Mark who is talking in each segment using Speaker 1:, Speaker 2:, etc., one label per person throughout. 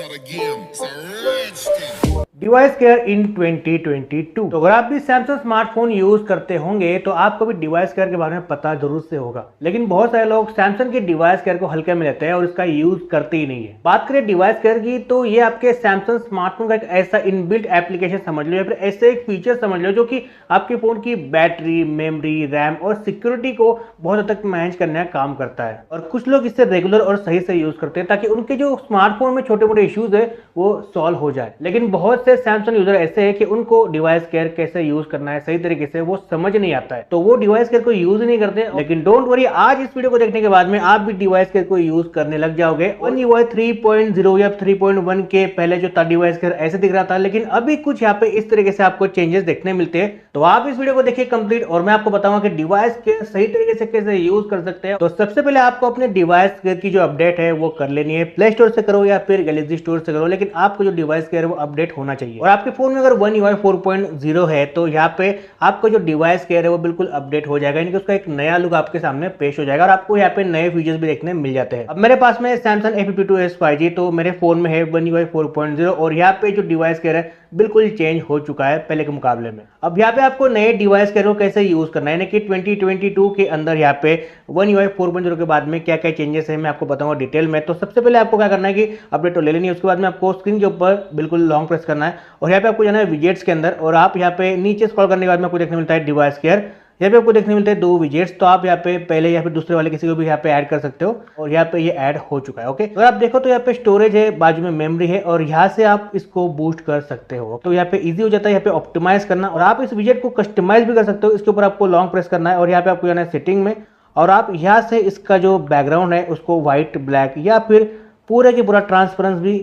Speaker 1: got a game. It's a rich thing.
Speaker 2: Device care इन 2022। तो अगर आप भी सैमसंग स्मार्टफोन यूज करते होंगे तो आपको भी डिवाइस केयर के बारे में पता जरूर से होगा, लेकिन बहुत सारे लोग सैमसंग के डिवाइस केयर को हल्के में लेते हैं और इसका यूज करते ही नहीं है। बात करें डिवाइस केयर की तो ये आपके सैमसंग स्मार्टफोन का एक ऐसा इनबिल्ट एप्लीकेशन समझ लो या फिर ऐसे एक फीचर समझ लो जो कि आपके फोन की बैटरी, मेमोरी, रैम और सिक्योरिटी को बहुत हद तक मैनेज करने का काम करता है। और कुछ लोग इससे रेगुलर और सही से यूज करते हैं ताकि उनके जो स्मार्टफोन में छोटे मोटे इश्यूज है वो सॉल्व हो जाए। लेकिन बहुत से सैमसंग यूजर ऐसे हैं कि उनको डिवाइस केयर कैसे यूज करना है सही तरीके से वो समझ नहीं आता है, तो वो डिवाइस केयर को यूज नहीं करते। लेकिन डोंट वरी, आज इस वीडियो को देखने के बाद में आप भी डिवाइस केयर को यूज करने लग जाओगे। One UI 3.0 या 3.1 के पहले जो था डिवाइस केयर ऐसे दिख रहा था, लेकिन अभी कुछ यहाँ पे इस तरीके से आपको चेंजेस देखने मिलते हैं। तो आप इस वीडियो को देखिए कंप्लीट और मैं आपको बताऊंगा कि डिवाइस केयर सही तरीके से कैसे यूज कर सकते हैं। तो सबसे पहले आपको अपने डिवाइस केयर की जो अपडेट है वो कर लेनी है, प्ले स्टोर से करो या फिर गैलेक्सी स्टोर से करो, लेकिन आपको जो डिवाइस केयर है वो अपडेट होना चाहिए। और आपके फोन में अगर One UI 4.0 है तो यहाँ पे आपको जो डिवाइस केयर है वो बिल्कुल अपडेट हो जाएगा, यानी कि उसका एक नया लुक आपके सामने पेश हो जाएगा और आपको यहाँ पे नए फीचर्स भी देखने मिल जाते हैं। अब मेरे पास में Samsung A52s 5G, तो मेरे फोन में है One UI 4.0 और यहाँ पे जो डिवाइस केयर है बिल्कुल चेंज हो चुका है पहले के मुकाबले में। अब यहाँ पे आपको नए डिवाइस केयर को कैसे यूज करना है, यानी कि 2022 के अंदर यहाँ पे One UI 4.0 के बाद में क्या क्या चेंजेस है मैं आपको बताऊंगा डिटेल में। तो सबसे पहले आपको क्या करना है कि अपडेट तो ले लेनी है, उसके बाद में आपको स्क्रीन के ऊपर बिल्कुल लॉन्ग प्रेस करना है और यहाँ पे आपको जाना है विजेट्स के अंदर और आप यहाँ पे नीचे स्क्रॉल करने के बाद में आपको देखने मिलता है डिवाइस केयर। यहाँ पे आपको देखने मिलते हैं 2 विजेट्स, तो आप यहाँ पे पहले या फिर दूसरे वाले किसी को भी यहाँ पे ऐड कर सकते हो और यहाँ पे ये ऐड हो चुका है। ओके, अगर आप देखो तो यहाँ पे स्टोरेज है, बाजू में मेमोरी है और यहाँ से आप इसको बूस्ट कर सकते हो। तो यहाँ पे इजी हो जाता है यहाँ पे ऑप्टिमाइज करना और आप इस विजेट को कस्टमाइज भी कर सकते हो। इसके ऊपर आपको लॉन्ग प्रेस करना है और यहाँ पे आपको जाना है सेटिंग में और आप यहाँ से इसका जो बैकग्राउंड है उसको व्हाइट, ब्लैक या फिर पूरे के पूरा ट्रांसपेरेंस भी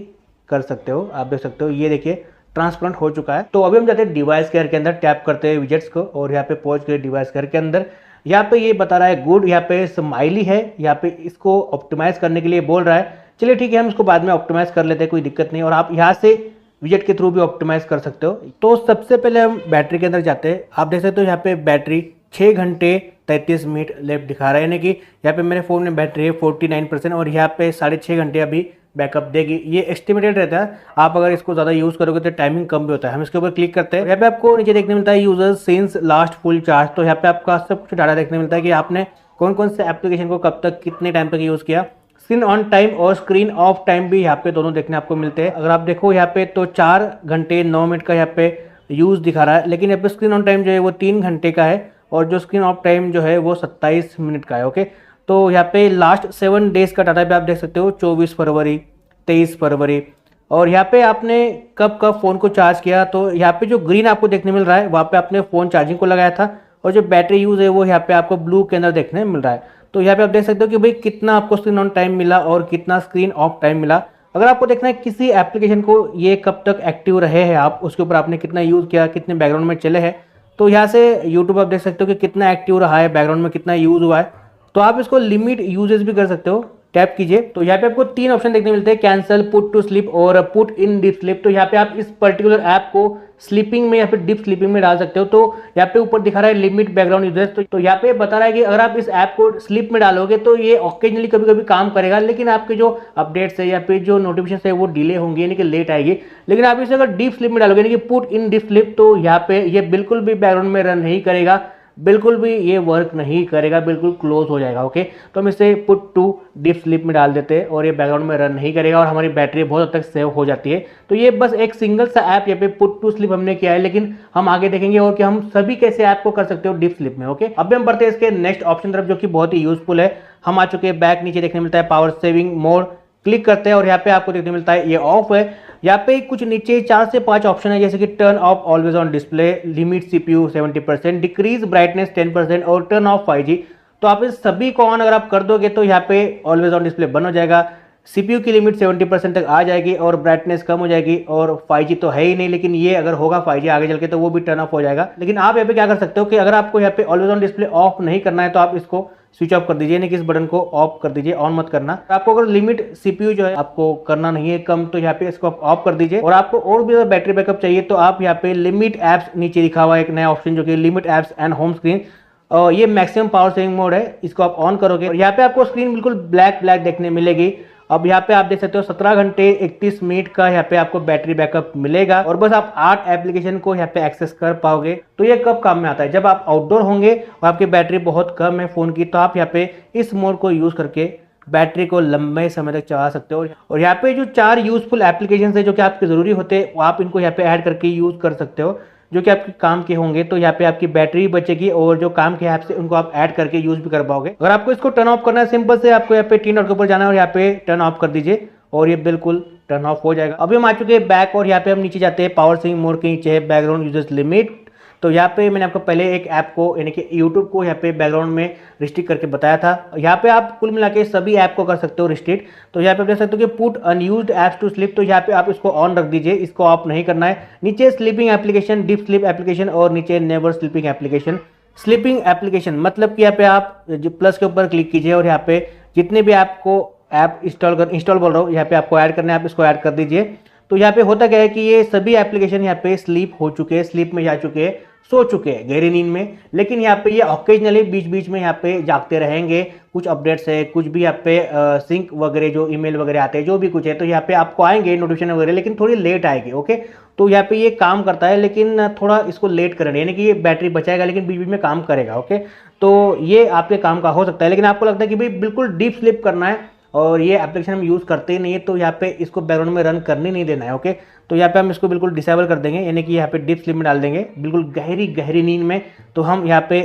Speaker 2: कर सकते हो। आप देख सकते हो ये देखिए ट्रांसपेरेंट हो चुका है। तो अभी हम जाते हैं डिवाइस केयर के अंदर, टैप करते हैं विजेट्स को और यहाँ पे पहुंच गए डिवाइस केयर के अंदर। यहाँ पे ये बता रहा है गुड, यहाँ पे स्माइली है, यहाँ पे इसको ऑप्टिमाइज करने के लिए बोल रहा है। चलिए ठीक है, हम इसको बाद में ऑप्टिमाइज कर लेते हैं, कोई दिक्कत नहीं। और आप यहाँ से विजेट के थ्रू भी ऑप्टिमाइज कर सकते हो। तो सबसे पहले हम बैटरी के अंदर जाते हैं। आप देख सकते हो यहाँ पे बैटरी 6 घंटे 33 मिनट लेफ्ट दिखा रहा है, यानी कि यहाँ पे मेरे फोन में बैटरी है 49% और यहाँ पे 6.5 घंटे अभी बैकअप देगी। ये एस्टिमेटेड रहता है, आप अगर इसको ज़्यादा यूज़ करोगे तो टाइमिंग कम भी होता है। हम इसके ऊपर क्लिक करते हैं, यहाँ पे आपको नीचे देखने मिलता है users since last full charge. तो यहाँ पे आपका सब कुछ डाटा देखने मिलता है कि आपने कौन कौन से एप्लीकेशन को कब तक कितने टाइम तक यूज़ किया। स्क्रीन ऑन टाइम और स्क्रीन ऑफ टाइम भी यहाँ पे दोनों देखने आपको मिलते हैं। अगर आप देखो यहाँ पे तो 4 घंटे 9 मिनट का यहाँ पे यूज़ दिखा रहा है, लेकिन यहाँ पे स्क्रीन ऑन टाइम जो है वो 3 घंटे का है और जो स्क्रीन ऑफ टाइम जो है वो 27 मिनट का है। ओके, तो यहाँ पे लास्ट 7 डेज का डाटा भी आप देख सकते हो, 24 फरवरी, 23 फरवरी और यहाँ पे आपने कब कब फ़ोन को चार्ज किया। तो यहाँ पे जो ग्रीन आपको देखने मिल रहा है वहाँ पे आपने फ़ोन चार्जिंग को लगाया था और जो बैटरी यूज़ है वो यहाँ पे आपको ब्लू के अंदर देखने मिल रहा है। तो यहाँ पे आप देख सकते हो कि भाई कितना आपको स्क्रीन ऑन टाइम मिला और कितना स्क्रीन ऑफ टाइम मिला। अगर आपको देखना है किसी एप्लीकेशन को ये कब तक एक्टिव रहे हैं आप, उसके ऊपर आपने कितना यूज़ किया, कितने बैकग्राउंड में चले हैं, तो यहाँ से यूट्यूब आप देख सकते हो कि कितना एक्टिव रहा है, बैकग्राउंड में कितना यूज़ हुआ है। तो आप इसको लिमिट यूजेस भी कर सकते हो, टैप कीजिए तो यहाँ पे आपको 3 ऑप्शन देखने मिलते हैं, कैंसल, पुट टू स्लीप और पुट इन डीप स्लीप। तो यहाँ पे आप इस पर्टिकुलर ऐप को स्लीपिंग में या फिर डीप स्लीपिंग में डाल सकते हो। तो यहाँ पे ऊपर दिखा रहा है लिमिट बैकग्राउंड यूजेस, तो यहाँ पे बता रहा है कि अगर आप इस ऐप को स्लीप में डालोगे तो ये ऑकेजनली कभी कभी काम करेगा, लेकिन आपके जो अपडेट्स है या फिर जो नोटिफिकेशन है वो डिले होंगे, यानी कि लेट आएगी। लेकिन आप इसे अगर डीप स्लीप में डालोगे यानी कि पुट इन डीप स्लीप, तो यहाँ पे ये बिल्कुल भी बैकग्राउंड में रन नहीं करेगा, बिल्कुल भी ये वर्क नहीं करेगा, बिल्कुल क्लोज हो जाएगा। ओके, तो हम इसे पुट टू डीप स्लीप में डाल देते हैं और ये बैकग्राउंड में रन नहीं करेगा और हमारी बैटरी बहुत हद तक सेव हो जाती है। तो ये बस एक सिंगल सा ऐप यहाँ पे पुट टू स्लीप हमने किया है, लेकिन हम आगे देखेंगे और कि हम सभी कैसे ऐप को कर सकते हो डीप स्लीप में। ओके, अब हम बढ़ते हैं इसके नेक्स्ट ऑप्शन तरफ जो कि बहुत ही यूजफुल है। हम आ चुके हैं बैक, नीचे देखने मिलता है पावर सेविंग मोड, क्लिक करते हैं और यहाँ पे आपको देखने मिलता है ये ऑफ है। यहाँ पे कुछ नीचे 4 से 5 ऑप्शन है, जैसे कि turn off always on display, limit CPU 70%, decrease brightness 10% और टर्न ऑफ 5G। तो आप इस सभी को ऑन अगर आप कर दोगे तो यहाँ पे ऑलवेज ऑन डिस्प्ले बंद हो जाएगा, सीपीयू की लिमिट 70% तक आ जाएगी और ब्राइटनेस कम हो जाएगी और 5G तो है ही नहीं, लेकिन ये अगर होगा 5G आगे चल के तो वो भी टर्न ऑफ हो जाएगा। लेकिन आप यहाँ पे क्या कर सकते हो कि अगर आपको यहाँ पे ऑलवेज ऑन डिस्प्ले ऑफ नहीं करना है तो आप इसको स्विच ऑफ कर दीजिए, यानी कि इस बटन को ऑफ कर दीजिए, ऑन मत करना। आपको अगर लिमिट सीपीयू जो है आपको करना नहीं है कम, तो यहाँ पे इसको ऑफ कर दीजिए। और आपको और भी ज्यादा बैटरी बैकअप चाहिए तो आप यहाँ पे लिमिट एप्स, नीचे लिखा हुआ एक नया ऑप्शन जो कि limit apps and home screen, ये मैक्सिमम पावर सेविंग मोड है, इसको आप ऑन करोगे और यहाँ पे आपको स्क्रीन बिल्कुल ब्लैक देखने मिलेगी अब यहाँ पे आप देख सकते हो 17 घंटे 31 मिनट का यहाँ पे आपको बैटरी बैकअप मिलेगा और बस आप 8 एप्लीकेशन को यहाँ पे एक्सेस कर पाओगे। तो ये कब काम में आता है, जब आप आउटडोर होंगे और आपकी बैटरी बहुत कम है फोन की, तो आप यहाँ पे इस मोड को यूज करके बैटरी को लंबे समय तक चला सकते हो। और यहाँ पे जो 4 यूजफुल एप्लीकेशन है जो कि आपके जरूरी होते हैं, आप इनको यहाँ पे ऐड करके यूज कर सकते हो जो कि आपके काम के होंगे। तो यहाँ पे आपकी बैटरी भी बचेगी और जो काम के ऐप्स है उनको आप ऐड करके यूज भी कर पाओगे। अगर आपको इसको टर्न ऑफ करना है, सिंपल से आपको यहाँ पे 3 डॉट के ऊपर जाना है और यहाँ पे टर्न ऑफ कर दीजिए और ये बिल्कुल टर्न ऑफ हो जाएगा। अभी हम आ चुके हैं बैक और यहाँ पे हम नीचे जाते हैं, पावर सेविंग मोड के नीचे है बैकग्राउंड यूजर्स लिमिट। तो यहाँ पे मैंने आपको पहले एक ऐप को यानी कि यूट्यूब को यहाँ पे बैकग्राउंड में रिस्ट्रिक्ट करके बताया था। यहाँ पे आप कुल मिला के सभी ऐप को कर सकते हो रिस्ट्रिक्ट। तो यहाँ पे आप देख सकते हो कि put unused apps to sleep, तो यहाँ पे आप इसको ऑन रख दीजिए, इसको ऑफ नहीं करना है। नीचे sleeping application, deep sleep application और नीचे never sleeping application. Sleeping application मतलब कि यहाँ पे आप प्लस के ऊपर क्लिक कीजिए और यहाँ पे जितने भी आपको ऐप इंस्टॉल बोल रहा हूँ यहाँ पे आपको ऐड करना है, आप इसको ऐड कर दीजिए। तो यहाँ पे होता क्या है कि ये सभी एप्लीकेशन यहाँ पे स्लीप हो चुके हैं, स्लीप में जा चुके हैं, सो चुके हैं गहरी नींद में। लेकिन यहाँ पे ये ऑकेजनली बीच बीच में यहाँ पे जागते रहेंगे, कुछ अपडेट्स है, कुछ भी यहाँ पे सिंक वगैरह जो ईमेल वगैरह आते हैं, जो भी कुछ है तो यहाँ पे आपको आएंगे नोटिफिकेशन वगैरह, लेकिन थोड़ी लेट आएगी। ओके, तो यहाँ पे ये काम करता है लेकिन थोड़ा इसको लेट करेंगे, यानी कि ये बैटरी बचाएगा लेकिन बीच बीच में काम करेगा। ओके, तो ये आपके काम का हो सकता है। लेकिन आपको लगता है कि भाई बिल्कुल डीप स्लीप करना है और ये एप्लीकेशन हम यूज़ करते ही नहीं है, तो यहाँ पे इसको बैकग्राउंड में रन करने नहीं देना है। ओके, तो यहाँ पे हम इसको बिल्कुल डिसेबल कर देंगे, यानी कि यहाँ पे डीप स्लीप में डाल देंगे, बिल्कुल गहरी गहरी नींद में। तो हम यहाँ पे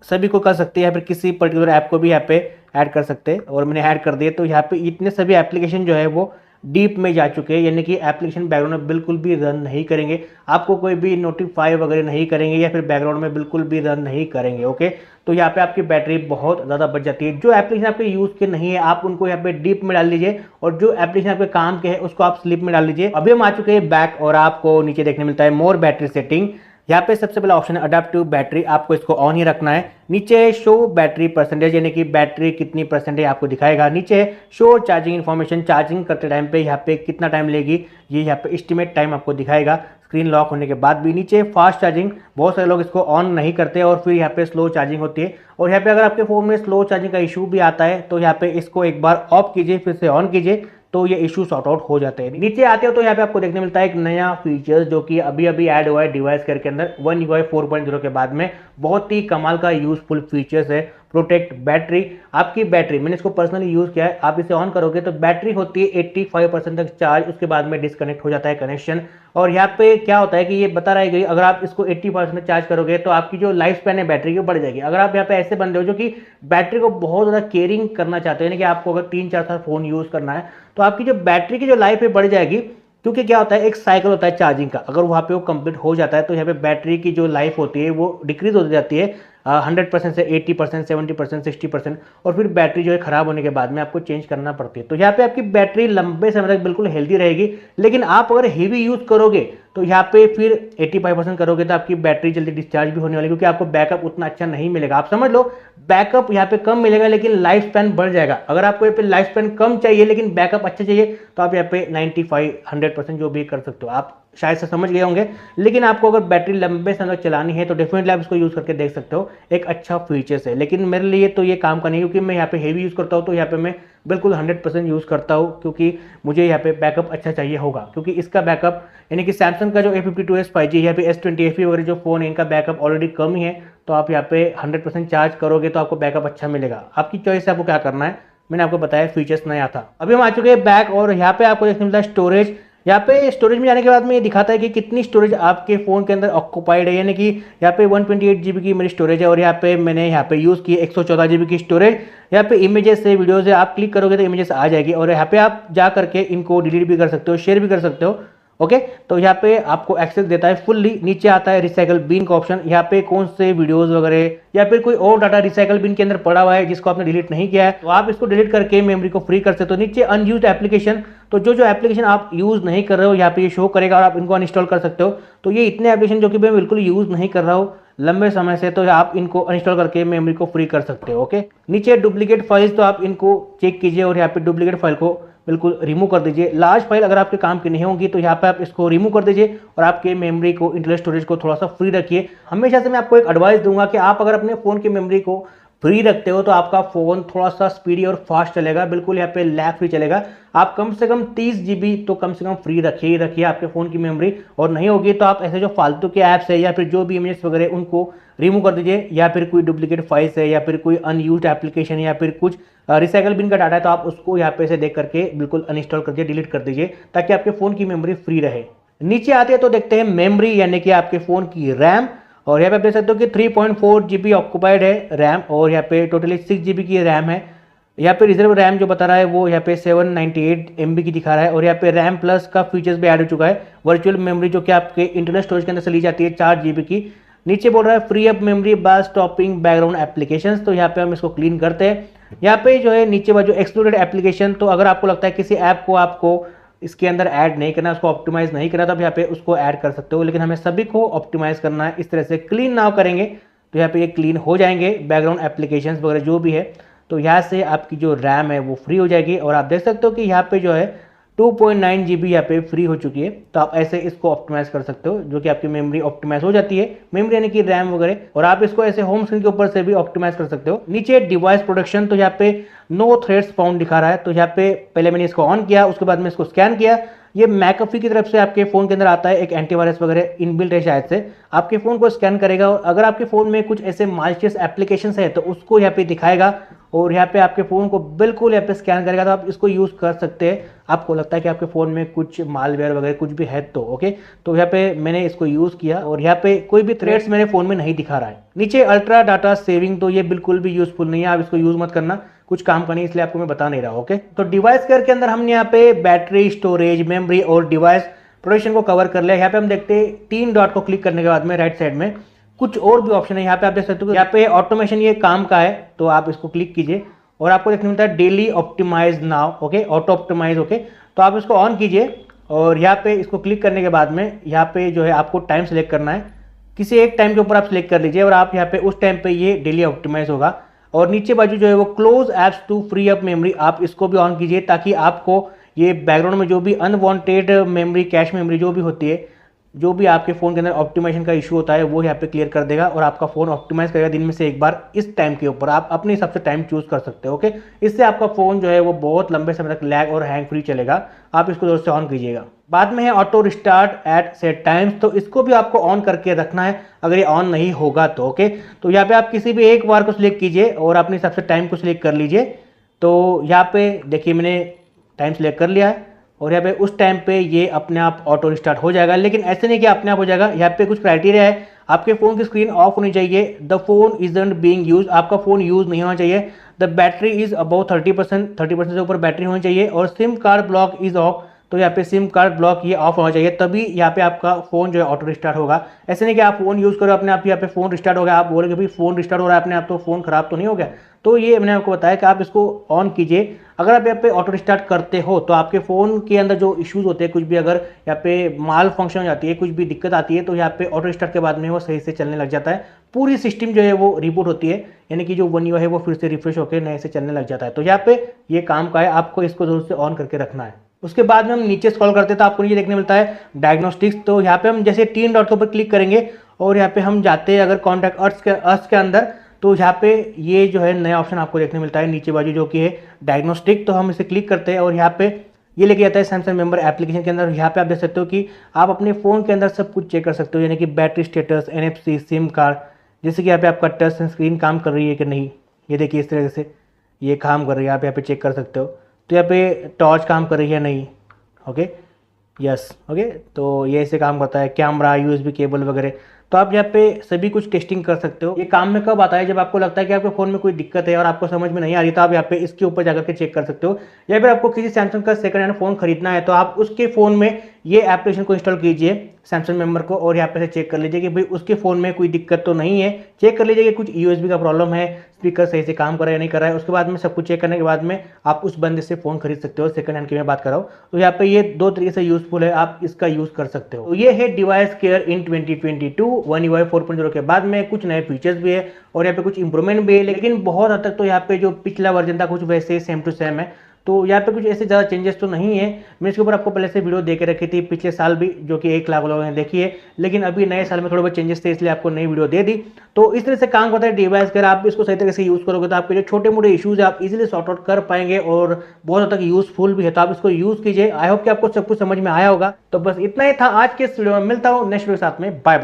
Speaker 2: सभी को कर सकते हैं, या फिर किसी पर्टिकुलर ऐप को भी यहाँ पे ऐड कर सकते हैं और मैंने ऐड कर दिए। तो यहाँ पे इतने सभी एप्लीकेशन जो है वो डीप में जा चुके हैं, यानी कि एप्लीकेशन बैकग्राउंड में बिल्कुल भी रन नहीं करेंगे, आपको कोई भी नोटिफाई वगैरह नहीं करेंगे या फिर बैकग्राउंड में बिल्कुल भी रन नहीं करेंगे। ओके, तो यहाँ पे आपकी बैटरी बहुत ज़्यादा बच जाती है। जो एप्लीकेशन आपके यूज़ के नहीं है आप उनको यहाँ पे डीप में डाल लीजिए और जो एप्लीकेशन आपके काम के है उसको आप स्लीप में डाल लीजिए। अभी हम आ चुके हैं बैक और आपको नीचे देखने मिलता है मोर बैटरी सेटिंग। यहाँ पे सबसे पहला ऑप्शन है अडेप्टिव बैटरी, आपको इसको ऑन ही रखना है। नीचे शो बैटरी परसेंटेज, यानी कि बैटरी कितनी परसेंटेज आपको दिखाएगा। नीचे शो चार्जिंग इन्फॉर्मेशन, चार्जिंग करते टाइम पे यहाँ पे कितना टाइम लेगी ये यहाँ पे एस्टिमेट टाइम आपको दिखाएगा स्क्रीन लॉक होने के बाद भी। नीचे फास्ट चार्जिंग, बहुत सारे लोग इसको ऑन नहीं करते और फिर यहाँ पे स्लो चार्जिंग होती है। और यहाँ पे अगर आपके फ़ोन में स्लो चार्जिंग का इशू भी आता है तो यहाँ पे इसको एक बार ऑफ कीजिए फिर से ऑन कीजिए, तो ये इशू सॉर्ट आउट हो जाते हैं। नीचे आते हो तो यहाँ पे आपको देखने मिलता है एक नया फीचर जो कि अभी अभी ऐड हुआ है डिवाइस केयर के अंदर One UI 4.0 के बाद में। बहुत ही कमाल का यूजफुल फीचर्स है प्रोटेक्ट बैटरी। आपकी बैटरी मैंने इसको पर्सनली यूज किया है, आप इसे ऑन करोगे तो बैटरी होती है 85% तक चार्ज, उसके बाद में डिस्कनेक्ट हो जाता है कनेक्शन। और यहाँ पे क्या होता है कि ये बता रही गई अगर आप इसको 80% चार्ज करोगे तो आपकी जो लाइफ स्पैन है बैटरी की बढ़ जाएगी। अगर आप यहाँ पे ऐसे बंदे हो जो कि बैटरी को बहुत ज़्यादा केयरिंग करना चाहते हो, यानी कि आपको अगर 3-4 साल फोन यूज़ करना है तो आपकी जो बैटरी की जो लाइफ है बढ़ जाएगी। क्योंकि क्या होता है एक साइकिल होता है चार्जिंग का, अगर वहाँ पे वो कंप्लीट हो जाता है तो यहाँ पे बैटरी की जो लाइफ होती है वो डिक्रीज हो जाती है 100% से 80%, 70%, 60%, और फिर बैटरी जो है खराब होने के बाद में आपको चेंज करना पड़ती है। तो यहाँ पे आपकी बैटरी लंबे समय तक बिल्कुल हेल्दी रहेगी। लेकिन आप अगर हेवी यूज़ करोगे तो यहाँ पे फिर 85% करोगे तो आपकी बैटरी जल्दी डिस्चार्ज भी होने वाली, क्योंकि आपको बैकअप उतना अच्छा नहीं मिलेगा। आप समझ लो बैकअप यहाँ पे कम मिलेगा लेकिन लाइफ स्पैन बढ़ जाएगा। अगर आपको यहाँ पे लाइफ स्पैन कम चाहिए लेकिन बैकअप अच्छा चाहिए तो आप यहाँ पे 95-100% जो भी कर सकते हो। आप शायद से समझ गए होंगे। लेकिन आपको अगर बैटरी लंबे समय तक चलानी है तो डेफिनेटली आप इसको यूज़ करके देख सकते हो, एक अच्छा फीचर्स है। लेकिन मेरे लिए तो ये काम का नहीं, क्योंकि मैं यहाँ पे हेवी यूज़ करता हूँ तो यहाँ पे मैं बिल्कुल 100% यूज़ करता हूँ, क्योंकि मुझे यहाँ पे बैकअप अच्छा चाहिए होगा। क्योंकि इसका बैकअप यानी कि सैमसंग का जो A52s 5G या फिर S20 FE वगैरह जो फ़ोन है इनका बैकअप ऑलरेडी कम ही है, तो आप यहाँ पे 100% चार्ज करोगे तो आपको बैकअप अच्छा मिलेगा। आपकी चॉइस है आपको क्या करना है, मैंने आपको बताया फीचर्स नया था। अभी हम आ चुके हैं बैक और यहाँ पे आपको देखने मिलता है स्टोरेज। यहाँ पे स्टोरेज में जाने के बाद में ये दिखाता है कि कितनी स्टोरेज आपके फ़ोन के अंदर ऑक्यूपाइड है, यानी कि यहाँ पे 128 GB की मेरी स्टोरेज है और यहाँ पे मैंने यहाँ पे यूज़ की 114 GB की स्टोरेज। यहाँ पे इमेजेस से वीडियोज़ है, आप क्लिक करोगे तो इमेजेस आ जाएगी और यहाँ पे आप जा करके इनको डिलीट भी कर सकते हो, शेयर भी कर सकते हो। ओके, तो यहाँ पे आपको एक्सेस देता है फुल्ली। नीचे आता है रिसाइकल बिन का ऑप्शन, यहाँ पे कौन से वीडियोस वगैरह या फिर कोई और डाटा रिसाइकल बिन के अंदर पड़ा हुआ है जिसको आपने डिलीट नहीं किया है तो आप इसको डिलीट करके मेमोरी को फ्री कर सकते हो। नीचे अनयूज्ड एप्लीकेशन, तो जो एप्लीकेशन आप यूज़ नहीं कर रहे हो यहाँ पे ये शो करेगा और आप इनको अनइंस्टॉल कर सकते हो। तो ये इतने एप्लीकेशन जो कि मैं बिल्कुल यूज़ नहीं कर रहा हूँ लंबे समय से, तो आप इनको अनइंस्टॉल करके मेमोरी को फ्री कर सकते हो। ओके, नीचे डुप्लीकेट फाइल्स, तो आप इनको चेक कीजिए और यहाँ पे डुप्लीकेट फाइल को बिल्कुल रिमूव कर दीजिए। लार्ज फाइल अगर आपके काम की नहीं होगी तो यहाँ पे आप इसको रिमूव कर दीजिए और आपके मेमोरी को, इंटरनल स्टोरेज को थोड़ा सा फ्री रखिए। हमेशा से मैं आपको एक एडवाइस दूंगा कि आप अगर अपने फ़ोन की मेमोरी को फ्री रखते हो तो आपका फ़ोन थोड़ा सा स्पीडी और फास्ट चलेगा, बिल्कुल यहाँ पे लैग फ्री चलेगा। आप कम से कम 30 GB तो कम से कम फ्री रखिए ही रखिए आपके फ़ोन की मेमोरी, और नहीं होगी तो आप ऐसे जो फालतू के ऐप्स है या फिर जो भी इमेजेस वगैरह उनको रिमूव कर दीजिए, या फिर कोई डुप्लीकेट फाइल्स है या फिर कोई अनयूज्ड एप्लीकेशन या फिर कुछ रिसाइकल बिन का डाटा है तो आप उसको यहाँ पे से देख करके बिल्कुल अनइंस्टॉल कर दीजिए, डिलीट कर दीजिए, ताकि आपके फ़ोन की मेमोरी फ्री रहे। नीचे आते हैं तो देखते हैं मेमोरी यानी कि आपके फ़ोन की रैम, और यहाँ पे आप देख सकते हो कि 3.4 GB ऑक्यूपाइड है रैम, और यहाँ पे टोटली 6 GB की रैम है। यहाँ पे रिजर्व रैम जो बता रहा है वो यहाँ पे 798 MB की दिखा रहा है, और यहाँ पे रैम प्लस का फीचर्स भी ऐड हो चुका है, वर्चुअल मेमोरी जो कि आपके इंटरनल स्टोरेज के अंदर से ली जाती है 4 GB की। नीचे बोल रहा है free up memory by stopping background applications, तो यहाँ पे हम इसको क्लीन करते हैं। यहाँ पे जो है नीचे बाजू एक्सक्लूडेड एप्लीकेशन, तो अगर आपको लगता है किसी ऐप को आपको इसके अंदर ऐड नहीं करना, उसको ऑप्टिमाइज नहीं करना, तो आप यहाँ पे उसको ऐड कर सकते हो, लेकिन हमें सभी को ऑप्टिमाइज करना है। इस तरह से क्लीन नाउ करेंगे तो यहाँ पे ये क्लीन हो जाएंगे बैकग्राउंड एप्लीकेशंस वगैरह जो भी है, तो यहाँ से आपकी जो रैम है वो फ्री हो जाएगी। और आप देख सकते हो कि यहाँ पे जो है 2.9 GB यहाँ पे फ्री हो चुकी है, तो आप ऐसे इसको ऑप्टिमाइज कर सकते हो, जो कि आपकी मेमोरी ऑप्टिमाइज हो जाती है, मेमोरी यानी कि रैम वगैरह, और आप इसको ऐसे होम स्क्रीन के ऊपर से भी ऑप्टिमाइज कर सकते हो। नीचे डिवाइस प्रोटेक्शन, तो यहाँ पे नो थ्रेड्स फाउंड दिखा रहा है, तो यहाँ पे पहले मैंने इसको ऑन किया, उसके बाद में इसको स्कैन किया। ये मैकअफी की तरफ से आपके फ़ोन के अंदर आता है, एक एंटीवायरस वगैरह इनबिल्ट है शायद से, आपके फ़ोन को स्कैन करेगा, और अगर आपके फ़ोन में कुछ ऐसे मालिशियस एप्लीकेशंस है तो उसको यहाँ पे दिखाएगा, और यहाँ पे आपके फ़ोन को बिल्कुल यहाँ पे स्कैन करेगा, तो आप इसको यूज़ कर सकते हैं। आपको लगता है कि आपके फ़ोन में कुछ मालवेयर वगैरह कुछ भी है तो ओके, तो यहाँ पे मैंने इसको यूज़ किया, और यहाँ पे कोई भी थ्रेड्स मेरे फ़ोन में नहीं दिखा रहा है। नीचे अल्ट्रा डाटा सेविंग, तो ये बिल्कुल भी यूज़फुल नहीं है, आप इसको यूज़ मत करना, कुछ काम का नहीं, इसलिए आपको मैं बता नहीं रहा। ओके, तो डिवाइस केयर के अंदर हमने यहाँ पे बैटरी, स्टोरेज, मेमोरी और डिवाइस प्रोटेक्शन को कवर कर लिया। यहाँ पे हम देखते हैं 3 डॉट को क्लिक करने के बाद में राइट साइड में कुछ और भी ऑप्शन है। यहाँ पे आप देख सकते हो यहाँ पे ऑटोमेशन ये काम का है, तो आप इसको क्लिक कीजिए और आपको देखने मिलता है daily optimise now, okay, auto optimise, okay, तो आप इसको ऑन कीजिए, और यहाँ पे इसको क्लिक करने के बाद में यहाँ पे जो है आपको टाइम सेलेक्ट करना है, किसी एक टाइम के ऊपर आप सिलेक्ट कर लीजिए, और आप यहाँ पे उस टाइम पे ये डेली ऑप्टिमाइज होगा। और नीचे बाजू जो है वो close apps to free up memory, आप इसको भी ऑन कीजिए, ताकि आपको ये बैकग्राउंड में जो भी अनवांटेड मेमोरी, कैश मेमोरी जो भी होती है, जो भी आपके फ़ोन के अंदर ऑप्टिमाइजेशन का इशू होता है, वो यहाँ पे क्लियर कर देगा, और आपका फ़ोन ऑप्टिमाइज करेगा दिन में से एक बार इस टाइम के ऊपर। आप अपने हिसाब से टाइम चूज कर सकते हो, ओके। इससे आपका फ़ोन जो है वो बहुत लंबे समय तक लैग और हैंग फ्री चलेगा। आप इसको जोर से ऑन कीजिएगा। बाद में है auto restart at set times, तो इसको भी आपको ऑन करके रखना है अगर ये ऑन नहीं होगा तो, ओके। तो यहाँ पे आप किसी भी एक बार को सिलेक्ट कीजिए और अपने हिसाब से टाइम को सिलेक्ट कर लीजिए। तो यहाँ पे देखिए मैंने टाइम सिलेक्ट कर लिया है, और यहाँ पे उस टाइम पे ये अपने आप ऑटो रिस्टार्ट हो जाएगा। लेकिन ऐसे नहीं कि अपने आप हो जाएगा, यहाँ पे कुछ क्राइटेरिया है। आपके फ़ोन की स्क्रीन ऑफ होनी चाहिए, the phone isn't being use, आपका फ़ोन यूज़ नहीं होना चाहिए, द बैटरी इज अबाउट 30% से ऊपर बैटरी होनी चाहिए, और SIM card block is of, तो यहाँ पे सिम कार्ड ब्लॉक ये ऑफ होना चाहिए, तभी यहाँ पे आपका फ़ोन जो है ऑटो रिस्टार्ट होगा। ऐसे नहीं कि आप फ़ोन यूज़ करो अपने आप यहाँ पे फ़ोन रिस्टार्ट हो गया, आप बोलोगे भाई फ़ोन रिस्टार्ट हो रहा है अपने आप, तो फ़ोन ख़राब तो नहीं हो गया। तो ये मैंने आपको बताया कि आप इसको ऑन कीजिए। अगर आप यहाँ पे ऑटो रिस्टार्ट करते हो तो आपके फ़ोन के अंदर जो इश्यूज़ होते हैं, कुछ भी अगर यहाँ पे माल फंक्शन हो जाती है, कुछ भी दिक्कत आती है, तो यहाँ पे ऑटो रिस्टार्ट के बाद में वो सही से चलने लग जाता है, पूरी सिस्टम जो है वो रिबूट होती है, यानी कि जो वन यूआई है वो फिर से रिफ्रेश होकर नए से चलने लग जाता है। तो यहाँ पे ये काम का है, आपको इसको जरूर से ऑन करके रखना है। उसके बाद में हम नीचे स्क्रॉल करते हैं तो आपको नीचे देखने मिलता है डायग्नोस्टिक्स, तो यहाँ पे हम जैसे 3 डॉट के ऊपर क्लिक करेंगे और यहाँ पे हम जाते हैं अगर कॉन्टैक्ट अर्थ के अंदर, तो यहाँ पे ये जो है नया ऑप्शन आपको देखने मिलता है नीचे बाजू, जो कि है डायग्नोस्टिक। तो हम इसे क्लिक करते हैं और यहाँ पे ये लेके जाता है सैमसंग मेंबर एप्लीकेशन के अंदर। यहाँ पे आप देख सकते हो कि आप अपने फ़ोन के अंदर सब कुछ चेक कर सकते हो, यानी कि battery status, NFC, SIM card, जैसे कि यहाँ पे आपका टच स्क्रीन काम कर रही है कि नहीं, ये देखिए इस तरह से ये काम कर रही है, आप यहाँ पे चेक कर सकते हो। तो यहाँ पे टॉर्च काम कर रही है नहीं, ओके, यस, ओके, तो ये ऐसे काम करता है। कैमरा, USB केबल वगैरह, तो आप यहाँ पे सभी कुछ टेस्टिंग कर सकते हो। ये काम में कब आता है, जब आपको लगता है कि आपके फ़ोन में कोई दिक्कत है और आपको समझ में नहीं आ रही, तो आप यहाँ पे इसके ऊपर जाकर के चेक कर सकते हो। या फिर आपको किसी सैमसंग का सेकंड हैंड फ़ोन खरीदना है तो आप उसके फ़ोन में ये एप्लीकेशन को इंस्टॉल कीजिए सैमसंग मेंबर को, और यहाँ पे से चेक कर लीजिए कि भाई उसके फ़ोन में कोई दिक्कत तो नहीं है। चेक कर लीजिए कि कुछ USB का प्रॉब्लम है, स्पीकर सही से काम कर रहा है या नहीं कर रहा है। उसके बाद में सब कुछ चेक करने के बाद में आप उस बंदे से फ़ोन खरीद सकते हो, सेकंड हैंड की मैं बात कर रहा हूँ। तो यहाँ पे ये 2 तरीके से यूज़फुल है, आप इसका यूज़ कर सकते हो। तो ये है डिवाइस केयर इन 2022 One UI 4.0 के बाद में कुछ नए फीचर्स भी है और यहाँ पे कुछ इंप्रूवमेंट भी है, लेकिन बहुत हद तक तो यहाँ पे जो पिछला वर्जन था कुछ वैसे सेम टू सेम है। तो यहाँ पे कुछ ऐसे ज़्यादा चेंजेस तो नहीं है। मैं इसके ऊपर आपको पहले से वीडियो दे के रखी थी पिछले साल भी, जो कि 1 लाख लोगों ने देखी है, लेकिन अभी नए साल में थोड़े बहुत चेंजेस थे इसलिए आपको नई वीडियो दे दी। तो इस तरह से काम करता है डिवाइस। अगर आप इसको सही तरीके से यूज़ करोगे तो आपके जो छोटे मोटे इश्यूज है आप इजीली सॉर्ट आउट कर पाएंगे और बहुत हद तक यूजफुल भी है। तो आप इसको यूज़ कीजिए। आई होप कि आपको सब कुछ समझ में आया होगा। तो बस इतना ही था आज के इस वीडियो में। मिलता हूँ नेक्स्ट वीडियो के साथ में। Bye bye.